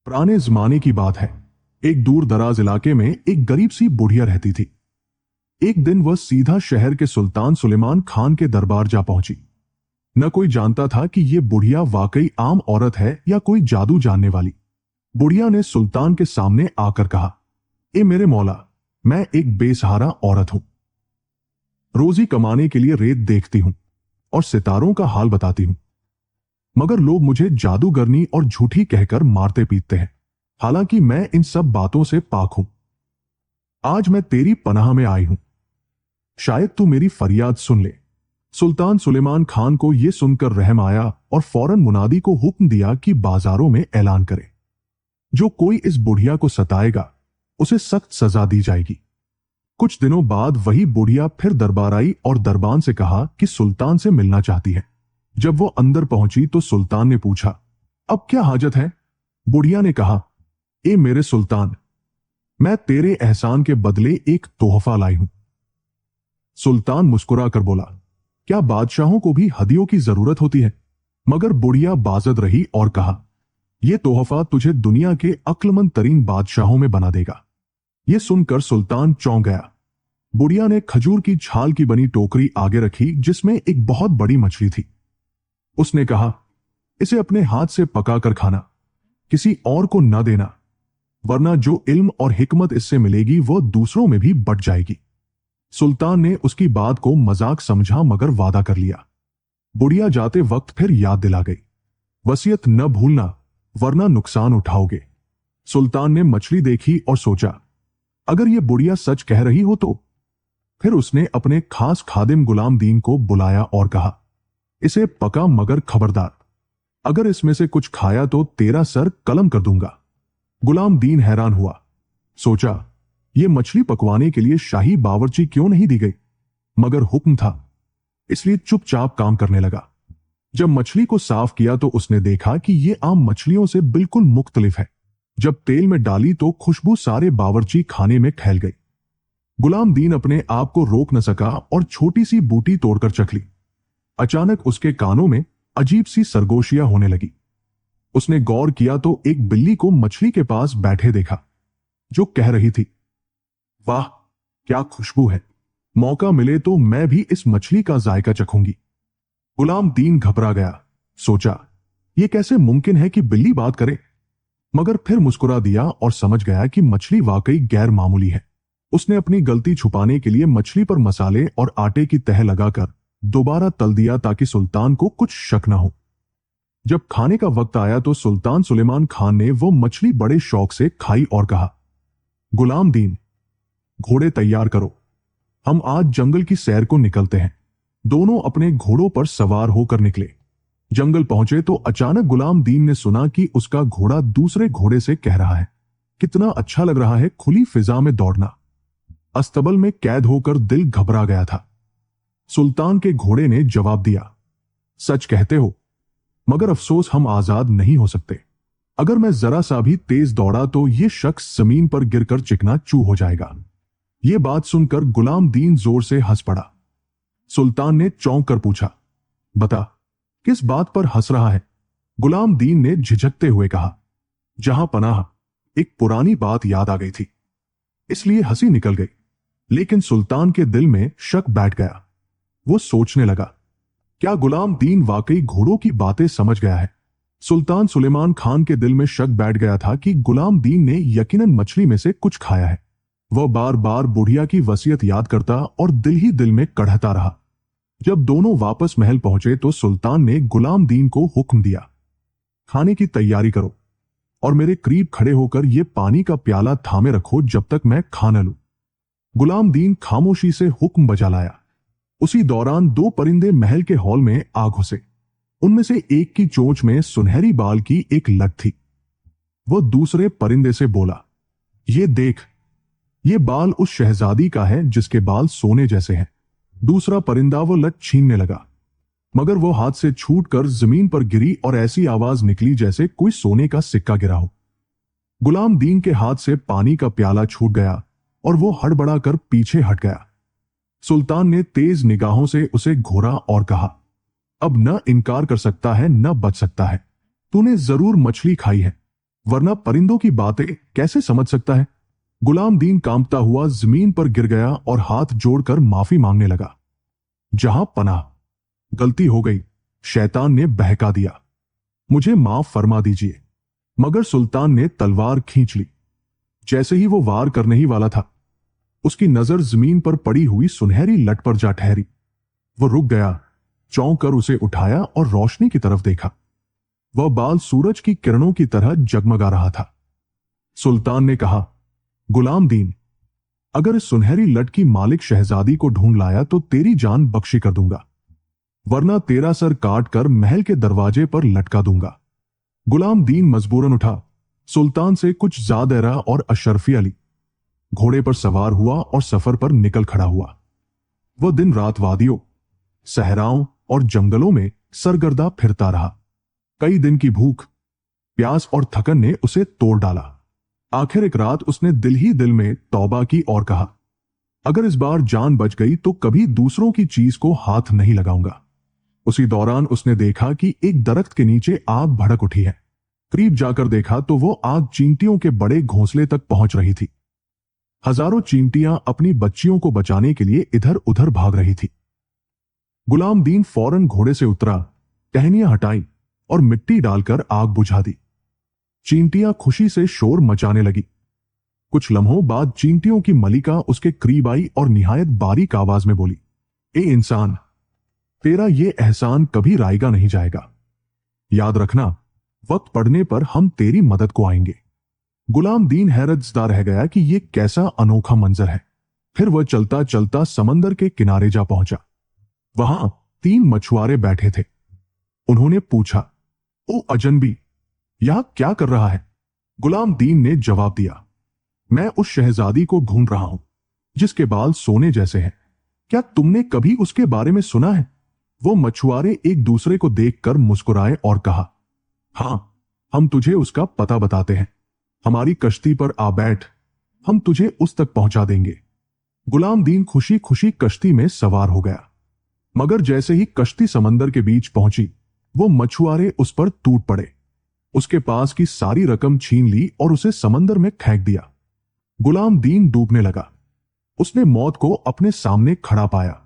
पुराने जमाने की बात है। एक दूर दराज इलाके में एक गरीब सी बुढ़िया रहती थी। एक दिन वह सीधा शहर के सुल्तान सुलेमान खान के दरबार जा पहुंची। न कोई जानता था कि यह बुढ़िया वाकई आम औरत है या कोई जादू जानने वाली। बुढ़िया ने सुल्तान के सामने आकर कहा, ए मेरे मौला, मैं एक बेसहारा औरत हूं। रोजी कमाने के लिए रेत देखती हूं और सितारों का हाल बताती हूं, मगर लोग मुझे जादूगरनी और झूठी कहकर मारते पीटते हैं। हालांकि मैं इन सब बातों से पाक हूं। आज मैं तेरी पनाह में आई हूं, शायद तू मेरी फरियाद सुन ले। सुल्तान सुलेमान खान को यह सुनकर रहम आया और फौरन मुनादी को हुक्म दिया कि बाजारों में ऐलान करे, जो कोई इस बुढ़िया को सताएगा उसे सख्त सजा दी जाएगी। कुछ दिनों बाद वही बुढ़िया फिर दरबार आई और दरबान से कहा कि सुल्तान से मिलना चाहती है। जब वो अंदर पहुंची तो सुल्तान ने पूछा, अब क्या हाजत है? बुढ़िया ने कहा, ए मेरे सुल्तान, मैं तेरे एहसान के बदले एक तोहफा लाई हूं। सुल्तान मुस्कुरा कर बोला, क्या बादशाहों को भी हदियों की जरूरत होती है? मगर बुढ़िया बाजद रही और कहा, यह तोहफा तुझे दुनिया के अक्लमंद तरीन बादशाहों में बना देगा। यह सुनकर सुल्तान चौंक गया। बुढ़िया ने खजूर की छाल की बनी टोकरी आगे रखी जिसमें एक बहुत बड़ी मछली थी। उसने कहा, इसे अपने हाथ से पकाकर खाना, किसी और को न देना, वरना जो इल्म और हिकमत इससे मिलेगी वो दूसरों में भी बट जाएगी। सुल्तान ने उसकी बात को मजाक समझा मगर वादा कर लिया। बुढ़िया जाते वक्त फिर याद दिला गई, वसीयत न भूलना वरना नुकसान उठाओगे। सुल्तान ने मछली देखी और सोचा, अगर यह बुढ़िया सच कह रही हो तो। फिर उसने अपने खास खादिम गुलाम दीन को बुलाया और कहा, इसे पका, मगर खबरदार, अगर इसमें से कुछ खाया तो तेरा सर कलम कर दूंगा। गुलाम दीन हैरान हुआ, सोचा, यह मछली पकवाने के लिए शाही बावर्ची क्यों नहीं दी गई? मगर हुक्म था, इसलिए चुपचाप काम करने लगा। जब मछली को साफ किया तो उसने देखा कि यह आम मछलियों से बिल्कुल मुख्तलिफ है। जब तेल में डाली तो खुशबू सारे बावर्ची खाने में फैल गई। गुलाम दीन अपने आप को रोक न सका और छोटी सी बूटी तोड़कर चख ली। अचानक उसके कानों में अजीब सी सरगोशियां होने लगी। उसने गौर किया तो एक बिल्ली को मछली के पास बैठे देखा, जो कह रही थी, वाह क्या खुशबू है, मौका मिले तो मैं भी इस मछली का जायका चखूंगी। गुलाम दीन घबरा गया, सोचा, यह कैसे मुमकिन है कि बिल्ली बात करे? मगर फिर मुस्कुरा दिया और समझ गया कि मछली वाकई गैर मामूली है। उसने अपनी गलती छुपाने के लिए मछली पर मसाले और आटे की तह लगाकर दोबारा तल दिया ताकि सुल्तान को कुछ शक न हो। जब खाने का वक्त आया तो सुल्तान सुलेमान खान ने वो मछली बड़े शौक से खाई और कहा, गुलाम दीन, घोड़े तैयार करो, हम आज जंगल की सैर को निकलते हैं। दोनों अपने घोड़ों पर सवार होकर निकले। जंगल पहुंचे तो अचानक गुलाम दीन ने सुना कि उसका घोड़ा दूसरे घोड़े से कह रहा है, कितना अच्छा लग रहा है खुली फिजा में दौड़ना। अस्तबल में कैद होकर दिल घबरा गया था। सुल्तान के घोड़े ने जवाब दिया, सच कहते हो, मगर अफसोस हम आजाद नहीं हो सकते। अगर मैं जरा सा भी तेज दौड़ा तो यह शख्स जमीन पर गिरकर चिकना चू हो जाएगा। यह बात सुनकर गुलाम दीन जोर से हंस पड़ा। सुल्तान ने चौंक कर पूछा, बता, किस बात पर हंस रहा है? गुलाम दीन ने झिझकते हुए कहा, जहां पनाह, एक पुरानी बात याद आ गई थी, इसलिए हंसी निकल गई। लेकिन सुल्तान के दिल में शक बैठ गया। वो सोचने लगा, क्या गुलाम दीन वाकई घोड़ों की बातें समझ गया है? सुल्तान सुलेमान खान के दिल में शक बैठ गया था कि गुलाम दीन ने यकीनन मछली में से कुछ खाया है। वह बार बार बुढ़िया की वसीयत याद करता और दिल ही दिल में कढ़ता रहा। जब दोनों वापस महल पहुंचे तो सुल्तान ने गुलाम दीन को हुक्म दिया, खाने की तैयारी करो और मेरे करीब खड़े होकर यह पानी का प्याला थामे रखो जब तक मैं खा न लूं। गुलाम दीन खामोशी से हुक्म बजा लाया। उसी दौरान दो परिंदे महल के हॉल में आ घुसे। उनमें से एक की चोंच में सुनहरी बाल की एक लट थी। वो दूसरे परिंदे से बोला, ये देख, ये बाल उस शहजादी का है जिसके बाल सोने जैसे हैं। दूसरा परिंदा वो लट छीनने लगा, मगर वो हाथ से छूटकर जमीन पर गिरी और ऐसी आवाज निकली जैसे कोई सोने का सिक्का गिरा हो। गुलाम दीन के हाथ से पानी का प्याला छूट गया और वो हड़बड़ाकर पीछे हट गया। सुल्तान ने तेज निगाहों से उसे घूरा और कहा, अब न इनकार कर सकता है न बच सकता है, तूने जरूर मछली खाई है। वरना परिंदों की बातें कैसे समझ सकता है। गुलाम दीन कांपता हुआ जमीन पर गिर गया और हाथ जोड़कर माफी मांगने लगा। जहां पनाह, गलती हो गई, शैतान ने बहका दिया, मुझे माफ फरमा दीजिए। मगर सुल्तान ने तलवार खींच ली। जैसे ही वो वार करने ही वाला था, उसकी नजर जमीन पर पड़ी हुई सुनहरी लट पर जा ठहरी। वो रुक गया, चौंक कर उसे उठाया और रोशनी की तरफ देखा। वह बाल सूरज की किरणों की तरह जगमगा रहा था। सुल्तान ने कहा, गुलाम दीन, अगर इस सुनहरी लट की मालिक शहजादी को ढूंढ लाया तो तेरी जान बख्शी कर दूंगा, वरना तेरा सर काट कर महल के दरवाजे पर लटका दूंगा। गुलाम दीन मजबूरन उठा, सुल्तान से कुछ ज़ादरा और अशरफिया ली, घोड़े पर सवार हुआ और सफर पर निकल खड़ा हुआ। वह दिन रात वादियों, सहराओं और जंगलों में सरगर्दा फिरता रहा। कई दिन की भूख, प्यास और थकन ने उसे तोड़ डाला। आखिर एक रात उसने दिल ही दिल में तौबा की और कहा, अगर इस बार जान बच गई तो कभी दूसरों की चीज को हाथ नहीं लगाऊंगा। उसी दौरान उसने देखा कि एक दरख्त के नीचे आग भड़क उठी है। करीब जाकर देखा तो वो आग चींटियों के बड़े घोंसले तक पहुंच रही थी। हजारों चींटियां अपनी बच्चियों को बचाने के लिए इधर उधर भाग रही थी। गुलाम दीन फौरन घोड़े से उतरा, टहनियां हटाई और मिट्टी डालकर आग बुझा दी। चींटियां खुशी से शोर मचाने लगी। कुछ लम्हों बाद चींटियों की मलिका उसके करीब आई और निहायत बारीक आवाज में बोली, ए इंसान, तेरा ये एहसान कभी रायगा नहीं जाएगा। याद रखना, वक्त पड़ने पर हम तेरी मदद को आएंगे। गुलाम दीन हैरतज़दा रह गया कि यह कैसा अनोखा मंजर है। फिर वह चलता चलता समंदर के किनारे जा पहुंचा। वहां 3 मछुआरे बैठे थे। उन्होंने पूछा, ओ अजनबी, यहां क्या कर रहा है? गुलाम दीन ने जवाब दिया, मैं उस शहजादी को ढूंढ रहा हूं जिसके बाल सोने जैसे हैं। क्या तुमने कभी उसके बारे में सुना है? वो मछुआरे एक दूसरे को देखकर मुस्कुराए और कहा, हां, हम तुझे उसका पता बताते हैं। हमारी कश्ती पर आ बैठ, हम तुझे उस तक पहुंचा देंगे। गुलाम दीन खुशी खुशी कश्ती में सवार हो गया। मगर जैसे ही कश्ती समंदर के बीच पहुंची, वो मछुआरे उस पर टूट पड़े, उसके पास की सारी रकम छीन ली और उसे समंदर में फेंक दिया। गुलाम दीन डूबने लगा। उसने मौत को अपने सामने खड़ा पाया,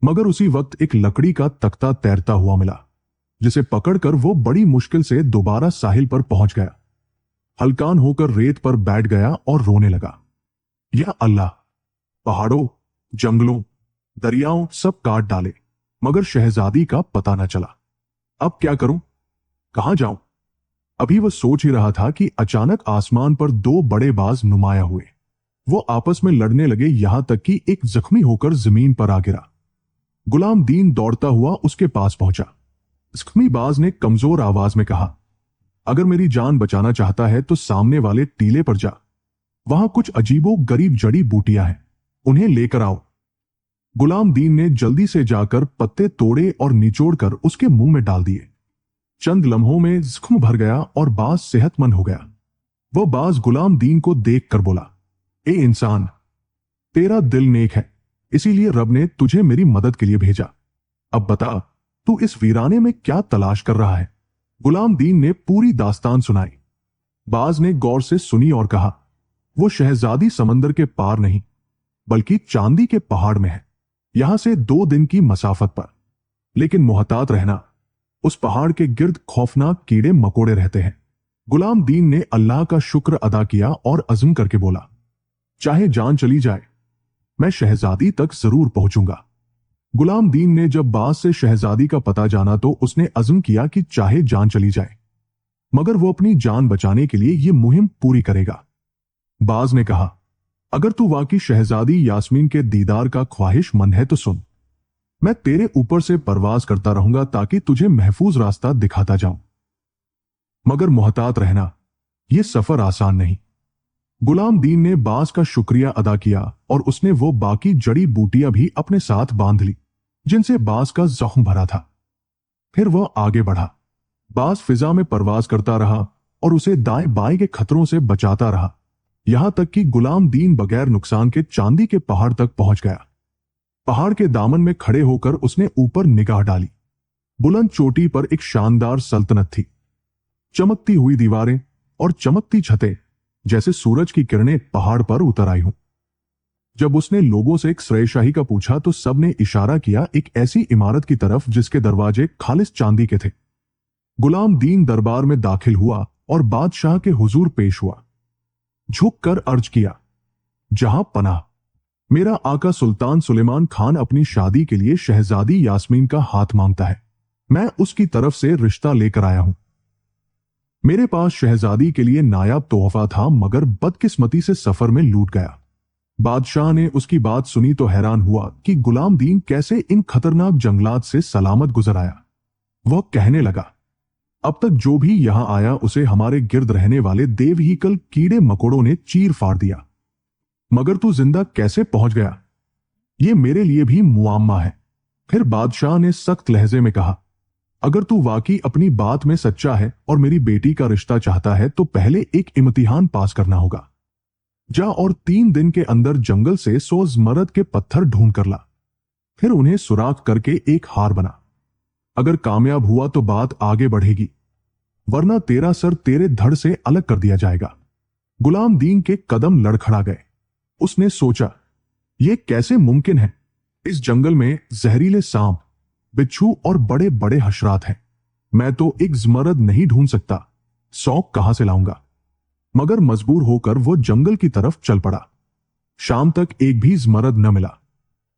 मगर उसी वक्त एक लकड़ी का तख्ता तैरता हुआ मिला, जिसे पकड़कर वो बड़ी मुश्किल से दोबारा साहिल पर पहुंच गया। हलकान होकर रेत पर बैठ गया और रोने लगा। या अल्लाह, पहाड़ों, जंगलों, दरियाओं सब काट डाले, मगर शहजादी का पता न चला। अब क्या करूं? कहां जाऊं? अभी वह सोच ही रहा था कि अचानक आसमान पर 2 बड़े बाज नुमाया हुए। वो आपस में लड़ने लगे, यहां तक कि एक जख्मी होकर जमीन पर आ गिरा। गुलाम दीन दौड़ता हुआ उसके पास पहुंचा। जख्मी बाज ने कमजोर आवाज में कहा, अगर मेरी जान बचाना चाहता है तो सामने वाले टीले पर जा, वहां कुछ अजीबो गरीब जड़ी बूटियां हैं, उन्हें लेकर आओ। गुलाम दीन ने जल्दी से जाकर पत्ते तोड़े और निचोड़कर उसके मुंह में डाल दिए। चंद लम्हों में जख्म भर गया और बाज सेहतमंद हो गया। वह बाज गुलाम दीन को देख कर बोला, ए इंसान, तेरा दिल नेक है, इसीलिए रब ने तुझे मेरी मदद के लिए भेजा। अब बता, तू इस वीराने में क्या तलाश कर रहा है? गुलाम दीन ने पूरी दास्तान सुनाई। बाज ने गौर से सुनी और कहा, वो शहजादी समंदर के पार नहीं, बल्कि चांदी के पहाड़ में है, यहां से 2 दिन की मसाफत पर। लेकिन मुहतात रहना, उस पहाड़ के गिर्द खौफनाक कीड़े मकोड़े रहते हैं। गुलाम दीन ने अल्लाह का शुक्र अदा किया और अज़्म करके बोला, चाहे जान चली जाए, मैं शहजादी तक जरूर पहुंचूंगा। गुलाम दीन ने जब बाज से शहजादी का पता जाना तो उसने अज़्म किया कि चाहे जान चली जाए, मगर वो अपनी जान बचाने के लिए यह मुहिम पूरी करेगा। बाज ने कहा, अगर तू वाकई शहजादी यास्मीन के दीदार का ख्वाहिशमंद है तो सुन, मैं तेरे ऊपर से परवाज करता रहूंगा ताकि तुझे महफूज रास्ता दिखाता जाऊं। मगर मुहतात रहना, यह सफर आसान नहीं। गुलाम दीन ने बाज का शुक्रिया अदा किया और उसने वो बाकी जड़ी बूटियां भी अपने साथ बांध ली जिनसे बाज का जख्म भरा था। फिर वह आगे बढ़ा। बाज फिजा में परवाज करता रहा और उसे दाएं बाएं के खतरों से बचाता रहा, यहां तक कि गुलाम दीन बगैर नुकसान के चांदी के पहाड़ तक पहुंच गया। पहाड़ के दामन में खड़े होकर उसने ऊपर निगाह डाली। बुलंद चोटी पर एक शानदार सल्तनत थी। चमकती हुई दीवारें, और चमकती छतें, जैसे सूरज की किरणें पहाड़ पर उतर आई हूं। जब उसने लोगों से एक श्रेयशाही का पूछा तो सबने इशारा किया एक ऐसी इमारत की तरफ जिसके दरवाजे खालिस चांदी के थे। गुलाम दीन दरबार में दाखिल हुआ और बादशाह के हुजूर पेश हुआ। झुककर अर्ज किया, जहां पनाह, मेरा आका सुल्तान सुलेमान खान अपनी शादी के लिए शहजादी यास्मीन का हाथ मांगता है। मैं उसकी तरफ से रिश्ता लेकर आया हूं। मेरे पास शहजादी के लिए नायाब तोहफा था, मगर बदकिस्मती से सफर में लूट गया। बादशाह ने उसकी बात सुनी तो हैरान हुआ कि गुलाम दीन कैसे इन खतरनाक जंगलात से सलामत गुजर आया। वह कहने लगा, अब तक जो भी यहां आया उसे हमारे गिर्द रहने वाले देवहीकल कीड़े मकोड़ों ने चीर फाड़ दिया, मगर तू जिंदा कैसे पहुंच गया, यह मेरे लिए भी मुआम्मा है। फिर बादशाह ने सख्त लहजे में कहा, अगर तू वाकई अपनी बात में सच्चा है और मेरी बेटी का रिश्ता चाहता है तो पहले एक इम्तिहान पास करना होगा। जा और 3 दिन के अंदर जंगल से 100 ज़मरद के पत्थर ढूंढ कर ला, फिर उन्हें सुराख करके एक हार बना। अगर कामयाब हुआ तो बात आगे बढ़ेगी, वरना तेरा सर तेरे धड़ से अलग कर दिया जाएगा। गुलाम दीन के कदम लड़खड़ा गए। उसने सोचा, यह कैसे मुमकिन है? इस जंगल में जहरीले सांप, बिच्छू और बड़े बड़े हशरात हैं। मैं तो एक ज़मरद नहीं ढूंढ सकता, 100 कहां से लाऊंगा? मगर मजबूर होकर वो जंगल की तरफ चल पड़ा। शाम तक एक भी ज़मरद न मिला।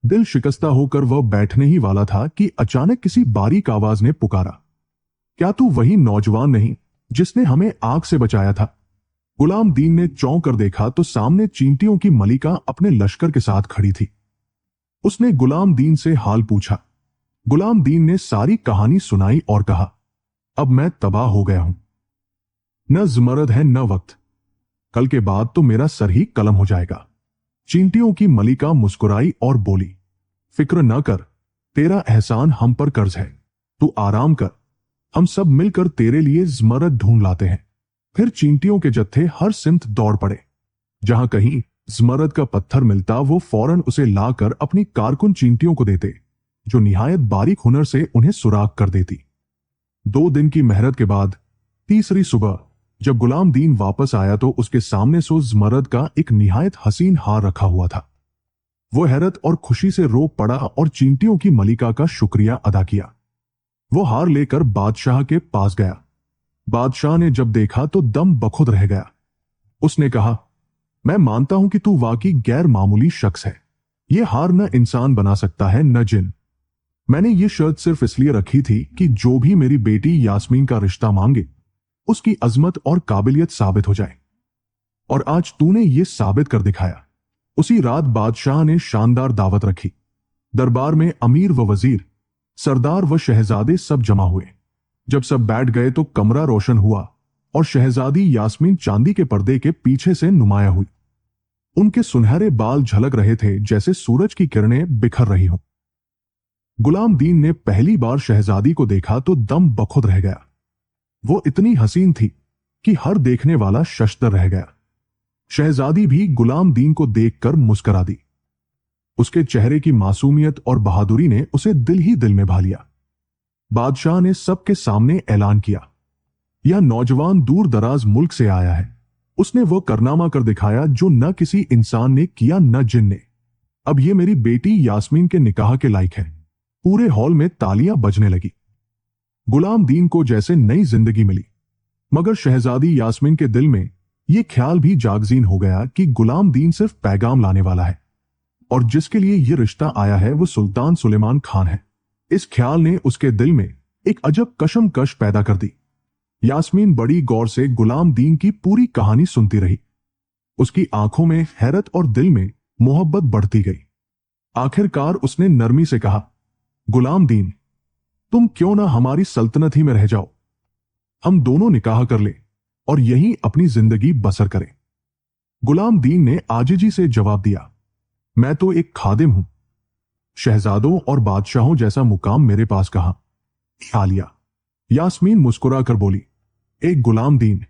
दिल शिकस्ता होकर वह बैठने ही वाला था कि अचानक किसी बारीक आवाज ने पुकारा, क्या तू वही नौजवान नहीं जिसने हमें आग से बचाया था? गुलाम दीन ने चौंक कर देखा तो सामने चींटियों की मलिका अपने लश्कर के साथ खड़ी थी। उसने गुलाम दीन से हाल पूछा। गुलाम दीन ने सारी कहानी सुनाई और कहा, अब मैं तबाह हो गया हूं। न ज़मरद है न वक्त, कल के बाद तो मेरा सर ही कलम हो जाएगा। चींटियों की मलिका मुस्कुराई और बोली, फिक्र न कर, तेरा एहसान हम पर कर्ज है। तू आराम कर, हम सब मिलकर तेरे लिए ज़मरद ढूंढ लाते हैं। फिर चींटियों के जत्थे हर सिमत दौड़ पड़े। जहां कहीं ज़मरद का पत्थर मिलता वो फौरन उसे लाकर अपनी कारकुन चींटियों को देते, जो निहायत बारीक हुनर से उन्हें सुराख कर देती। 2 दिन की मेहनत के बाद तीसरी सुबह जब गुलाम दीन वापस आया तो उसके सामने 100 ज़मरद का एक निहायत हसीन हार रखा हुआ था। वो हैरत और खुशी से रो पड़ा और चींटियों की मलिका का शुक्रिया अदा किया। वो हार लेकर बादशाह के पास गया। बादशाह ने जब देखा तो दम बखुद रह गया। उसने कहा, मैं मानता हूं कि तू वाकई गैर मामूली शख्स है। यह हार न इंसान बना सकता है न जिन। मैंने ये शर्त सिर्फ इसलिए रखी थी कि जो भी मेरी बेटी यास्मीन का रिश्ता मांगे उसकी अजमत और काबिलियत साबित हो जाए, और आज तूने ये साबित कर दिखाया। उसी रात बादशाह ने शानदार दावत रखी। दरबार में अमीर व वजीर, सरदार व शहजादे सब जमा हुए। जब सब बैठ गए तो कमरा रोशन हुआ और शहजादी यास्मीन चांदी के पर्दे के पीछे से नुमाया हुई। उनके सुनहरे बाल झलक रहे थे जैसे सूरज की किरणें बिखर रही हों। गुलाम दीन ने पहली बार शहजादी को देखा तो दम बखुद रह गया। वो इतनी हसीन थी कि हर देखने वाला शशदर रह गया। शहजादी भी गुलाम दीन को देखकर मुस्कुरा दी। उसके चेहरे की मासूमियत और बहादुरी ने उसे दिल ही दिल में भा लिया। बादशाह ने सबके सामने ऐलान किया, यह नौजवान दूर दराज मुल्क से आया है। उसने वो कारनामा कर दिखाया जो न किसी इंसान ने किया न जिन ने। अब ये मेरी बेटी यास्मीन के निकाह के लायक है। पूरे हॉल में तालियां बजने लगी। गुलाम दीन को जैसे नई जिंदगी मिली, मगर शहजादी यास्मीन के दिल में यह ख्याल भी जागजीन हो गया कि गुलाम दीन सिर्फ पैगाम लाने वाला है और जिसके लिए यह रिश्ता आया है वो सुल्तान सुलेमान खान है। इस ख्याल ने उसके दिल में एक अजब कशमकश पैदा कर दी। यास्मीन बड़ी गौर से गुलाम दीन की पूरी कहानी सुनती रही। उसकी आंखों में हैरत और दिल में मोहब्बत बढ़ती गई। आखिरकार उसने नरमी से कहा, गुलाम दीन, तुम क्यों ना हमारी सल्तनत ही में रह जाओ। हम दोनों निकाह कर ले और यहीं अपनी जिंदगी बसर करें। गुलाम दीन ने आजिजी से जवाब दिया, मैं तो एक खादिम हूं। शहजादों और बादशाहों जैसा मुकाम मेरे पास कहां। आलिया। यास्मीन मुस्कुरा कर बोली, एक गुलाम दीन,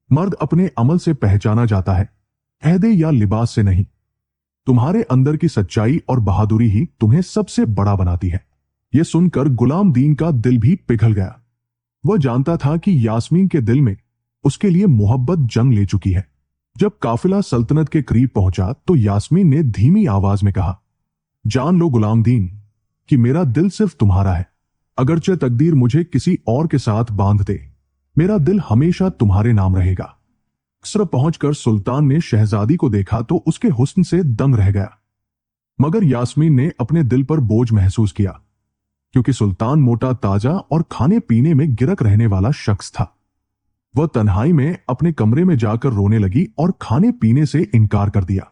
मर्द अपने अमल से पहचाना जाता है, अहदे या लिबास से नहीं। तुम्हारे अंदर की सच्चाई और बहादुरी ही तुम्हें सबसे बड़ा बनाती है। यह सुनकर गुलाम दीन का दिल भी पिघल गया। वह जानता था कि यास्मीन के दिल में उसके लिए मोहब्बत जंग ले चुकी है। जब काफिला सल्तनत के करीब पहुंचा तो यास्मीन ने धीमी आवाज में कहा, जान लो गुलाम दीन कि मेरा दिल सिर्फ तुम्हारा है। अगरचे तकदीर मुझे किसी और के साथ बांध दे, मेरा दिल हमेशा तुम्हारे नाम रहेगा। कसर पहुंचकर सुल्तान ने शहजादी को देखा तो उसके हुस्न से दंग रह गया, मगर यास्मीन ने अपने दिल पर बोझ महसूस किया, क्योंकि सुल्तान मोटा ताजा और खाने पीने में गिरक रहने वाला शख्स था। वह तन्हाई में अपने कमरे में जाकर रोने लगी और खाने पीने से इनकार कर दिया।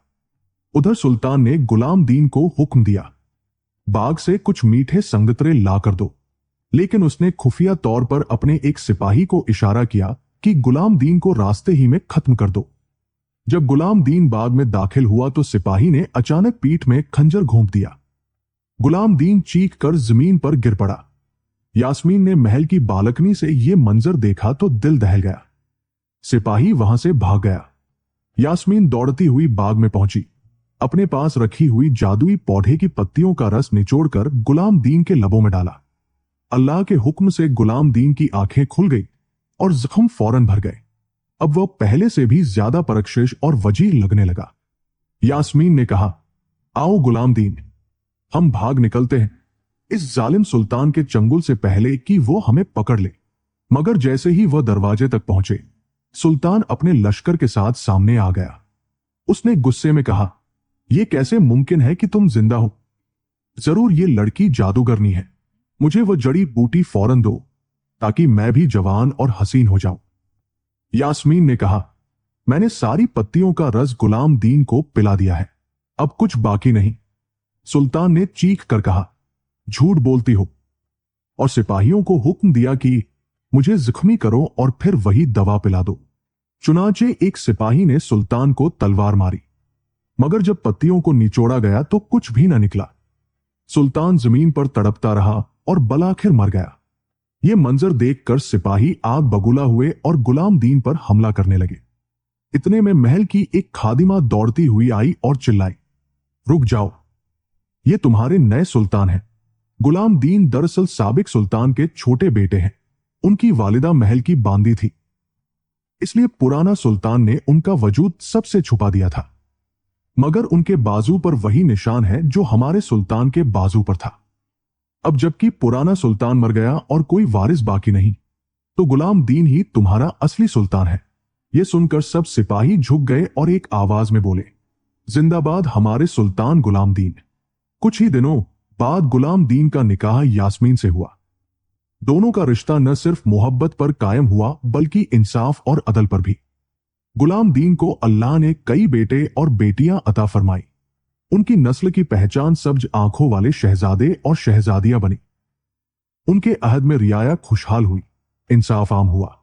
उधर सुल्तान ने गुलाम दीन को हुक्म दिया, बाग से कुछ मीठे संगतरे लाकर दो, लेकिन उसने खुफिया तौर पर अपने एक सिपाही को इशारा किया कि गुलाम दीन को रास्ते ही में खत्म कर दो। जब गुलाम दीन बाग में दाखिल हुआ तो सिपाही ने अचानक पीठ में खंजर घोंप दिया। गुलाम दीन चीख कर जमीन पर गिर पड़ा। यास्मीन ने महल की बालकनी से यह मंजर देखा तो दिल दहल गया। सिपाही वहां से भाग गया। यास्मीन दौड़ती हुई बाग में पहुंची। अपने पास रखी हुई जादुई पौधे की पत्तियों का रस निचोड़कर गुलाम दीन के लबों में डाला। अल्लाह के हुक्म से गुलाम दीन की आंखें खुल गई और जख्म फौरन भर गए। अब वह पहले से भी ज्यादा परकशिश और वजीह लगने लगा। यास्मीन ने कहा, आओ गुलाम दीन, हम भाग निकलते हैं इस जालिम सुल्तान के चंगुल से पहले कि वो हमें पकड़ ले। मगर जैसे ही वह दरवाजे तक पहुंचे, सुल्तान अपने लश्कर के साथ सामने आ गया। उसने गुस्से में कहा, यह कैसे मुमकिन है कि तुम जिंदा हो? जरूर ये लड़की जादूगरनी है। मुझे वह जड़ी बूटी फौरन दो ताकि मैं भी जवान और हसीन हो जाऊं। यास्मीन ने कहा, मैंने सारी पत्तियों का रस गुलाम दीन को पिला दिया है, अब कुछ बाकी नहीं। सुल्तान ने चीख कर कहा, झूठ बोलती हो, और सिपाहियों को हुक्म दिया कि मुझे जख्मी करो और फिर वही दवा पिला दो। चुनाचे एक सिपाही ने सुल्तान को तलवार मारी, मगर जब पत्तियों को निचोड़ा गया तो कुछ भी न निकला। सुल्तान जमीन पर तड़पता रहा और बलाखिर मर गया। यह मंजर देखकर सिपाही आग बगुला हुए और गुलाम दीन पर हमला करने लगे। इतने में महल की एक खादिमा दौड़ती हुई आई और चिल्लाई, रुक जाओ, ये तुम्हारे नए सुल्तान हैं। गुलाम दीन दरअसल साबिक सुल्तान के छोटे बेटे हैं। उनकी वालिदा महल की बांदी थी, इसलिए पुराना सुल्तान ने उनका वजूद सबसे छुपा दिया था। मगर उनके बाजू पर वही निशान है जो हमारे सुल्तान के बाजू पर था। अब जबकि पुराना सुल्तान मर गया और कोई वारिस बाकी नहीं, तो गुलाम दीन ही तुम्हारा असली सुल्तान है। यह सुनकर सब सिपाही झुक गए और एक आवाज में बोले, जिंदाबाद हमारे सुल्तान गुलाम दीन। कुछ ही दिनों बाद गुलाम दीन का निकाह यास्मीन से हुआ। दोनों का रिश्ता न सिर्फ मोहब्बत पर कायम हुआ बल्कि इंसाफ और अदल पर भी। गुलाम दीन को अल्लाह ने कई बेटे और बेटियां अता फरमाई। उनकी नस्ल की पहचान सब्ज आंखों वाले शहजादे और शहजादियां बनी। उनके अहद में रियाया खुशहाल हुई, इंसाफ आम हुआ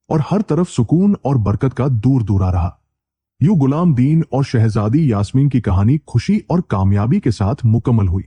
और हर तरफ सुकून और बरकत का दूर दूरा रहा। यूं गुलाम दीन और शहजादी यास्मीन की कहानी खुशी और कामयाबी के साथ मुकम्मल हुई।